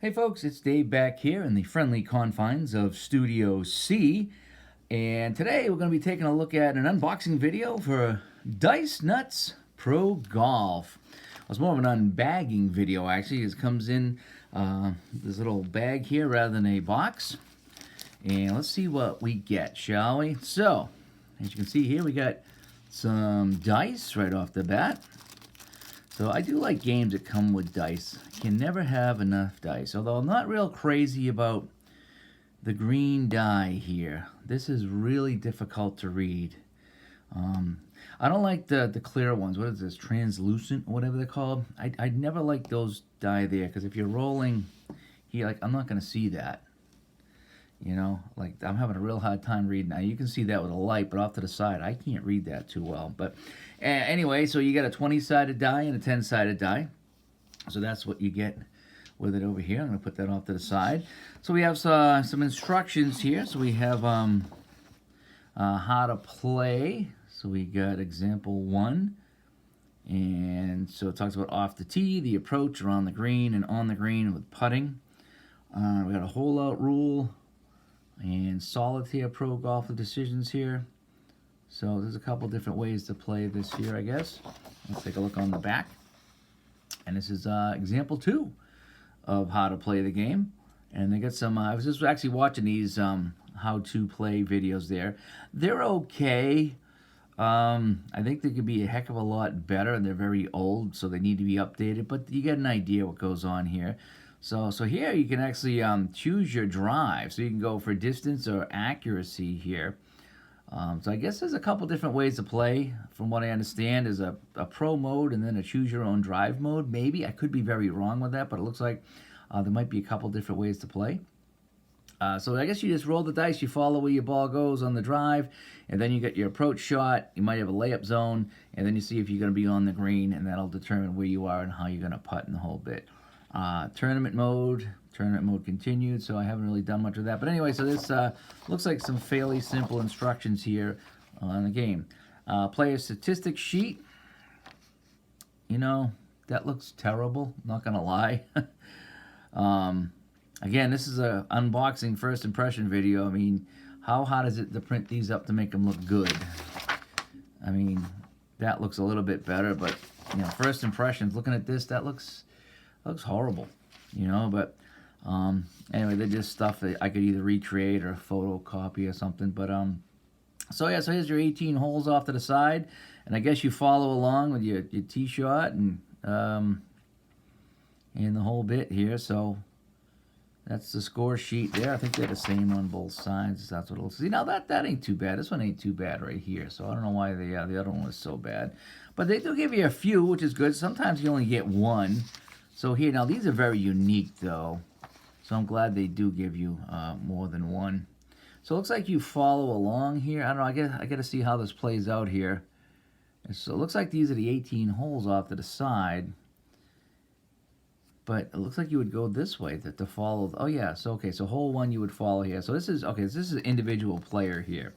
Hey folks, it's Dave back here in the friendly confines of Studio C, and today we're going to be taking a look at an unboxing video for Nutz Golf. It was more of an unbagging video actually. It comes in this little bag here rather than a box, and let's see what we get, shall we? So, as you can see here, we got some dice right off the bat. So I do like games that come with dice. I can never have enough dice. Although I'm not real crazy about the green die here. This is really difficult to read. I don't like the clear ones. What is this? Translucent, whatever they're called. I never like those die there because if you're rolling here, like I'm not going to see that. You know, like I'm having a real hard time reading. Now you can see that with a light, but off to the side, I can't read that too well. But anyway, so you got a 20-sided die and a 10-sided die. So that's what you get with it over here. I'm going to put that off to the side. So we have some instructions here. So we have how to play. So we got example 1. And so it talks about off the tee, the approach around the green and on the green with putting. We got a hole out rule. And solitaire pro golfer decisions here. So there's a couple different ways to play this here, I guess. Let's take a look on the back. And this is example 2 of how to play the game. And they got some, I was just actually watching these how to play videos there. They're okay. I think they could be a heck of a lot better, and they're very old, so they need to be updated. But you get an idea what goes on here. So here you can actually choose your drive. So you can go for distance or accuracy here. So I guess there's a couple different ways to play. From what I understand, there's a pro mode and then a choose your own drive mode. Maybe. I could be very wrong with that, but it looks like there might be a couple different ways to play. So I guess you just roll the dice, you follow where your ball goes on the drive, and then you get your approach shot. You might have a layup zone, and then you see if you're going to be on the green, and that'll determine where you are and how you're going to putt in the whole bit. Tournament mode continued, so I haven't really done much of that. But anyway, so this looks like some fairly simple instructions here on the game. Player statistics sheet. You know, that looks terrible, not gonna lie. Again, this is a unboxing first impression video. I mean, how hard is it to print these up to make them look good? I mean, that looks a little bit better, but you know, first impressions, looking at this, that looks horrible, you know. But anyway, they're just stuff that I could either recreate or photocopy or something. But so yeah, so here's your 18 holes off to the side, and I guess you follow along with your tee shot and the whole bit here. So that's the score sheet there. I think they're the same on both sides. That's what it looks. See, now that ain't too bad. This one ain't too bad right here. So I don't know why the other one was so bad, but they do give you a few, which is good. Sometimes you only get one. So here, now these are very unique though, so I'm glad they do give you more than one. So it looks like you follow along here. I don't know, I got to see how this plays out here. And so it looks like these are the 18 holes off to the side, but it looks like you would go this way to follow. Oh yeah, so okay, so hole 1 you would follow here. So this is, okay, so this is an individual player here.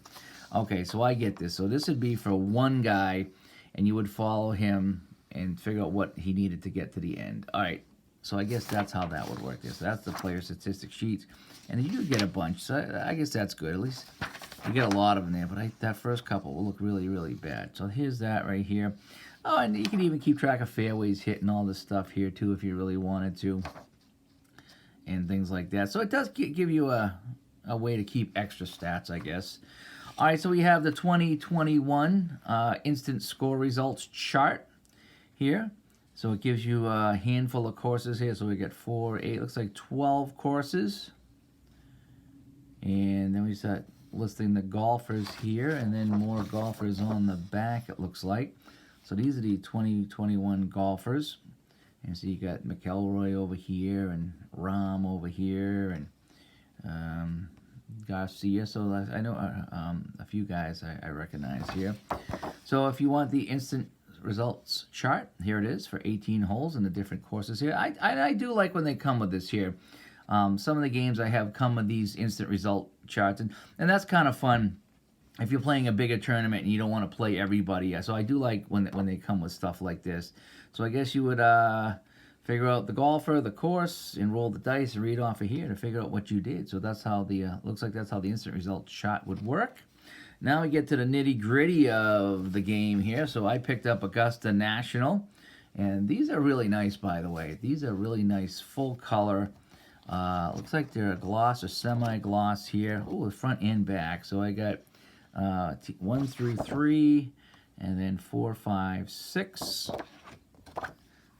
Okay, so I get this. So this would be for one guy, and you would follow him and figure out what he needed to get to the end. All right, so I guess that's how that would work. So that's the player statistics sheets, and you do get a bunch. So I guess that's good. At least you get a lot of them there. But that first couple will look really, really bad. So here's that right here. Oh, and you can even keep track of fairways hit and all this stuff here too if you really wanted to, and things like that. So it does give you a way to keep extra stats, I guess. All right, so we have the 2021 instant score results chart here. So it gives you a handful of courses here. So we got 4, 8, looks like 12 courses. And then we start listing the golfers here, and then more golfers on the back, it looks like. So these are the 2021 golfers. And so you got McElroy over here, and Rahm over here, and Garcia. So I know a few guys I recognize here. So if you want the instant results chart, here it is for 18 holes and the different courses here. I do like when they come with this here. Some of the games I have come with these instant result charts, and that's kind of fun if you're playing a bigger tournament and you don't want to play everybody. So I do like when they come with stuff like this. So I guess you would figure out the golfer, the course, and roll the dice and read off of here to figure out what you did. So that's how the looks like that's how the instant result shot would work. Now we get to the nitty gritty of the game here. So I picked up Augusta National, and these are really nice, by the way. These are really nice, full color. Looks like they're a gloss or semi-gloss here. Oh, the front and back. So I got 1 through 3, and then 4, 5, 6.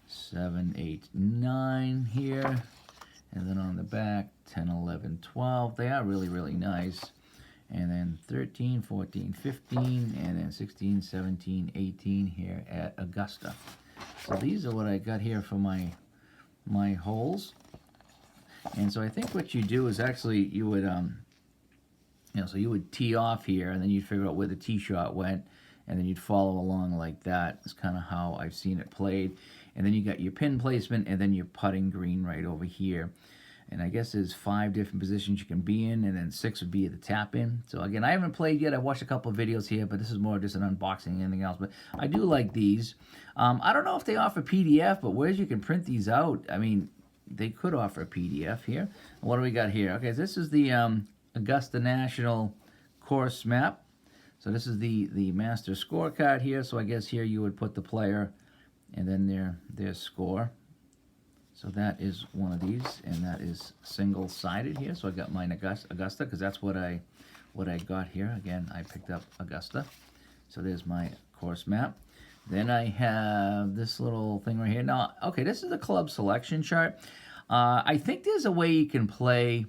7, 8, 9 here, and then on the back 10, 11, 12. They are really, really nice. And then 13, 14, 15, and then 16, 17, 18 here at Augusta. So these are what I got here for my holes. And so I think what you do is actually you would so you would tee off here, and then you'd figure out where the tee shot went, and then you'd follow along like that. That's kind of how I've seen it played. And then you got your pin placement, and then your putting green right over here. And I guess there's 5 different positions you can be in, and then 6 would be the tap in. So again, I haven't played yet. I've watched a couple of videos here, but this is more just an unboxing than anything else. But I do like these. I don't know if they offer PDF, but whereas you can print these out, I mean, they could offer a PDF here. What do we got here? Okay, this is the Augusta National course map. So this is the master scorecard here. So I guess here you would put the player and then their score. So that is one of these, and that is single-sided here. So I got mine Augusta because that's what I got here. Again, I picked up Augusta. So there's my course map. Then I have this little thing right here. Now, okay, this is a club selection chart. I think there's a way you can play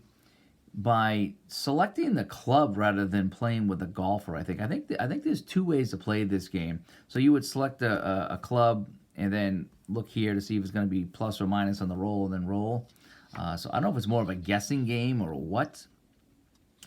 by selecting the club rather than playing with a golfer. I think there's 2 ways to play this game. So you would select a club and then look here to see if it's going to be plus or minus on the roll, and then roll. So I don't know if it's more of a guessing game or what.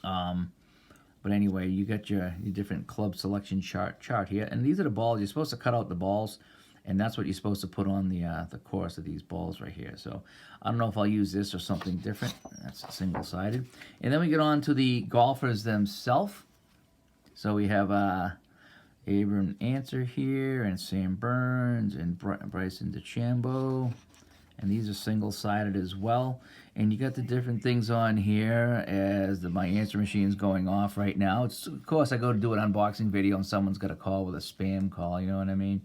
But anyway, you got your different club selection chart here, and these are the balls. You're supposed to cut out the balls, and that's what you're supposed to put on the course of these balls right here. So I don't know if I'll use this or something different. That's single-sided. And then we get on to the golfers themselves. So we have Abram Answer here, and Sam Burns, and Bryson DeChambeau. And these are single-sided as well. And you got the different things on here as my answer machine's going off right now. Of course, I go to do an unboxing video and someone's got a call with a spam call, you know what I mean?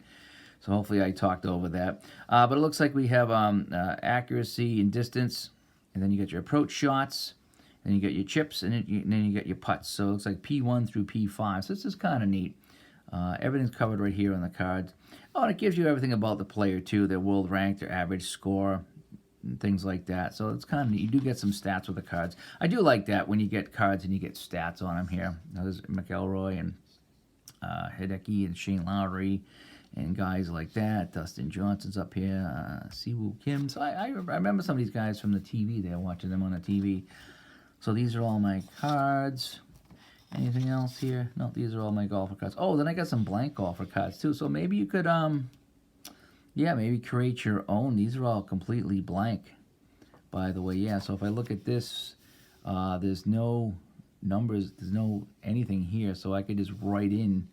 So hopefully I talked over that. But it looks like we have accuracy and distance, and then you got your approach shots, then you got your chips, and then you got your putts. So it looks like P1 through P5. So this is kind of neat. Everything's covered right here on the cards. Oh, and it gives you everything about the player too, their world rank, their average score, and things like that. So it's kind of neat. You do get some stats with the cards. I do like that when you get cards and you get stats on them here. Now, there's McElroy and Hideki and Shane Lowry and guys like that. Dustin Johnson's up here. Siwoo Kim. So I remember some of these guys from the TV there, watching them on the TV. So these are all my cards. Anything else here? No, these are all my golfer cards. Oh, then I got some blank golfer cards too. So maybe you could, yeah, maybe create your own. These are all completely blank, by the way. Yeah, so if I look at this, there's no numbers, there's no anything here. So I could just write in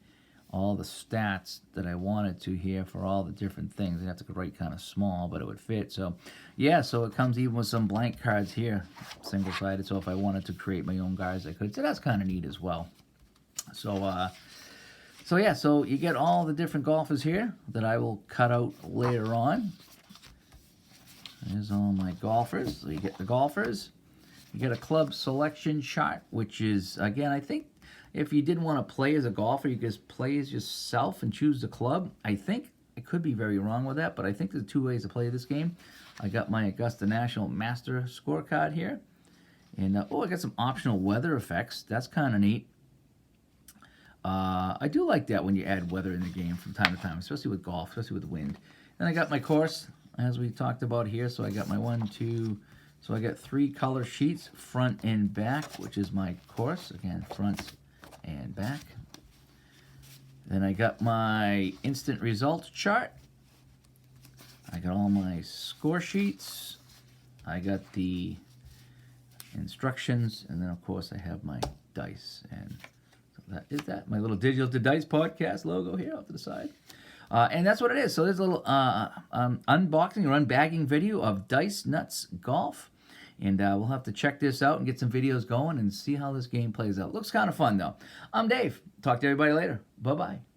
all the stats that I wanted to here for all the different things. I have to write kind of small, but it would fit. So, yeah, so it comes even with some blank cards here, single-sided. So if I wanted to create my own cards, I could. So that's kind of neat as well. So, yeah, so you get all the different golfers here that I will cut out later on. There's all my golfers. So you get the golfers. You get a club selection chart, which is, again, I think, if you didn't want to play as a golfer, you just play as yourself and choose the club. I think, I could be very wrong with that, but I think there's 2 ways to play this game. I got my Augusta National Master Scorecard here. And, oh, I got some optional weather effects. That's kind of neat. I do like that when you add weather in the game from time to time, especially with golf, especially with wind. Then I got my course, as we talked about here. So I got my 1, 2, so I got 3 color sheets, front and back, which is my course. Again, front and back. Then I got my instant results chart. I got all my score sheets. I got the instructions, and then of course I have my dice. And so that is that. My little Digital to Dice podcast logo here off to the side. And that's what it is. So there's a little unboxing or unbagging video of Dice Nutz Golf. And we'll have to check this out and get some videos going and see how this game plays out. Looks kind of fun, though. I'm Dave. Talk to everybody later. Bye-bye.